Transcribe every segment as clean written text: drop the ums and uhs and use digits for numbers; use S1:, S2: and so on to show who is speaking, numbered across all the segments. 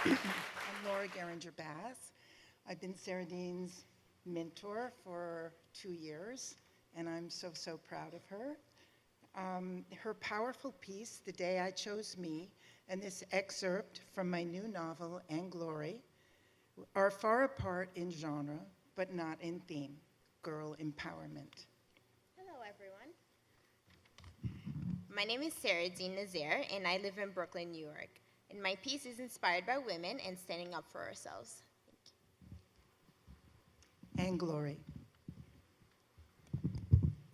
S1: I'm Laura Geringer-Bass. I've been Saradine's mentor for 2 years, and I'm so, so proud of her. Her powerful piece, The Day I Chose Me, and this excerpt from my new novel, ANGLORY, are far apart in genre, but not in theme: girl empowerment.
S2: Hello, everyone. My name is Saradine Nazaire, and I live in Brooklyn, New York. And my piece is inspired by women and standing up for ourselves.
S1: ANGLORY.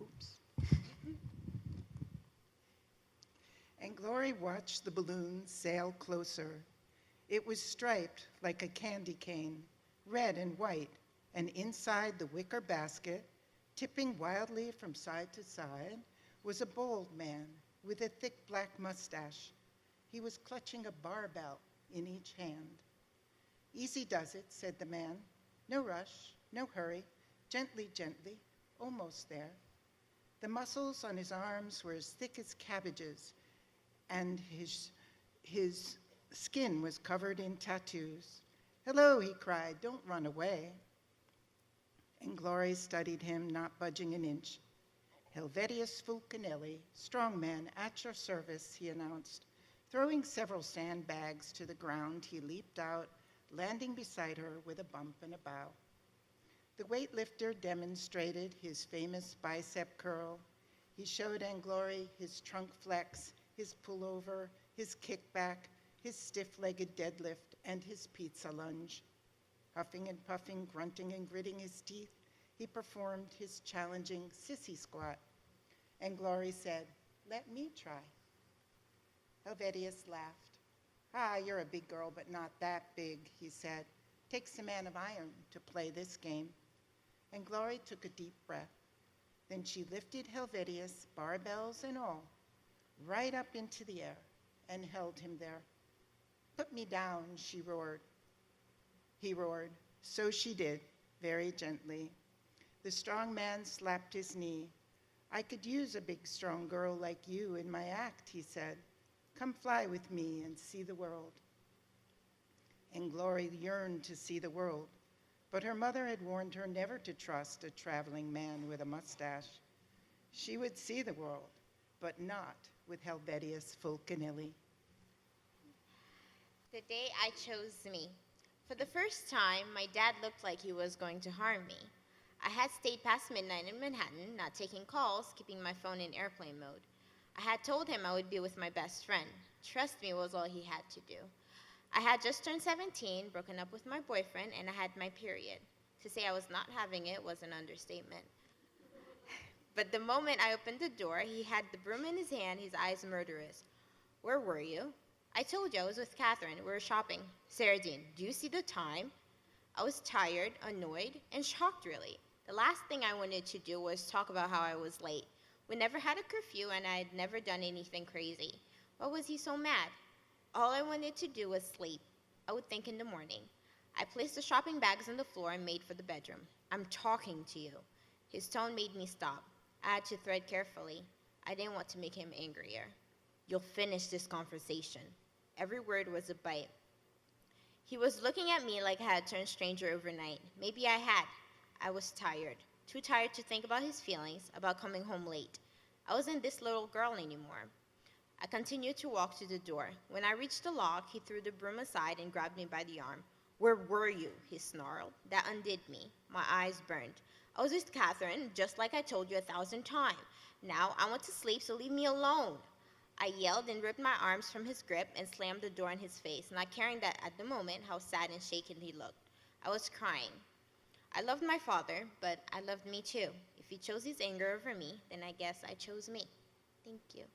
S1: Oops. ANGLORY watched the balloon sail closer. It was striped like a candy cane, red and white, and inside the wicker basket, tipping wildly from side to side, was a bold man with a thick black mustache. He was clutching a barbell in each hand. "Easy does it," said the man. "No rush, no hurry, gently, gently, almost there." The muscles on his arms were as thick as cabbages, and his skin was covered in tattoos. "Hello," he cried, "don't run away." ANGLORY studied him, not budging an inch. "Helvetius Fulcanelli, strongman, at your service," he announced. Throwing several sandbags to the ground, he leaped out, landing beside her with a bump and a bow. The weightlifter demonstrated his famous bicep curl. He showed ANGLORY his trunk flex, his pullover, his kickback, his stiff-legged deadlift, and his pizza lunge. Huffing and puffing, grunting and gritting his teeth, he performed his challenging sissy squat. ANGLORY said, "Let me try." Helvetius laughed. "Ah, you're a big girl, but not that big," he said. "Takes a man of iron to play this game." ANGLORY took a deep breath. Then she lifted Helvetius, barbells and all, right up into the air and held him there. "Put me down," she roared. He roared. So she did, very gently. The strong man slapped his knee. "I could use a big, strong girl like you in my act," he said. "Come fly with me and see the world." ANGLORY yearned to see the world, but her mother had warned her never to trust a traveling man with a mustache. She would see the world, but not with Helvetius Fulcanelli.
S2: The day I chose me. For the first time, my dad looked like he was going to harm me. I had stayed past midnight in Manhattan, not taking calls, keeping my phone in airplane mode. I had told him I would be with my best friend. Trust me was all he had to do. I had just turned 17, broken up with my boyfriend, and I had my period. To say I was not having it was an understatement. But the moment I opened the door, he had the broom in his hand, his eyes murderous. "Where were you?" "I told you I was with Catherine. We were shopping." "Saradine, do you see the time?" I was tired, annoyed, and shocked, really. The last thing I wanted to do was talk about how I was late. We never had a curfew, and I had never done anything crazy. Why was he so mad? All I wanted to do was sleep. I would think in the morning. I placed the shopping bags on the floor and made for the bedroom. "I'm talking to you." His tone made me stop. I had to tread carefully. I didn't want to make him angrier. "You'll finish this conversation." Every word was a bite. He was looking at me like I had turned stranger overnight. Maybe I had. I was tired. Too tired to think about his feelings, about coming home late. I wasn't this little girl anymore. I continued to walk to the door. When I reached the lock, he threw the broom aside and grabbed me by the arm. "Where were you?" he snarled. That undid me. My eyes burned. "I was with Catherine, just like I told you 1,000 times. Now I want to sleep, so leave me alone." I yelled and ripped my arms from his grip and slammed the door in his face, not caring that at the moment how sad and shaken he looked. I was crying. I loved my father, but I loved me too. If he chose his anger over me, then I guess I chose me. Thank you.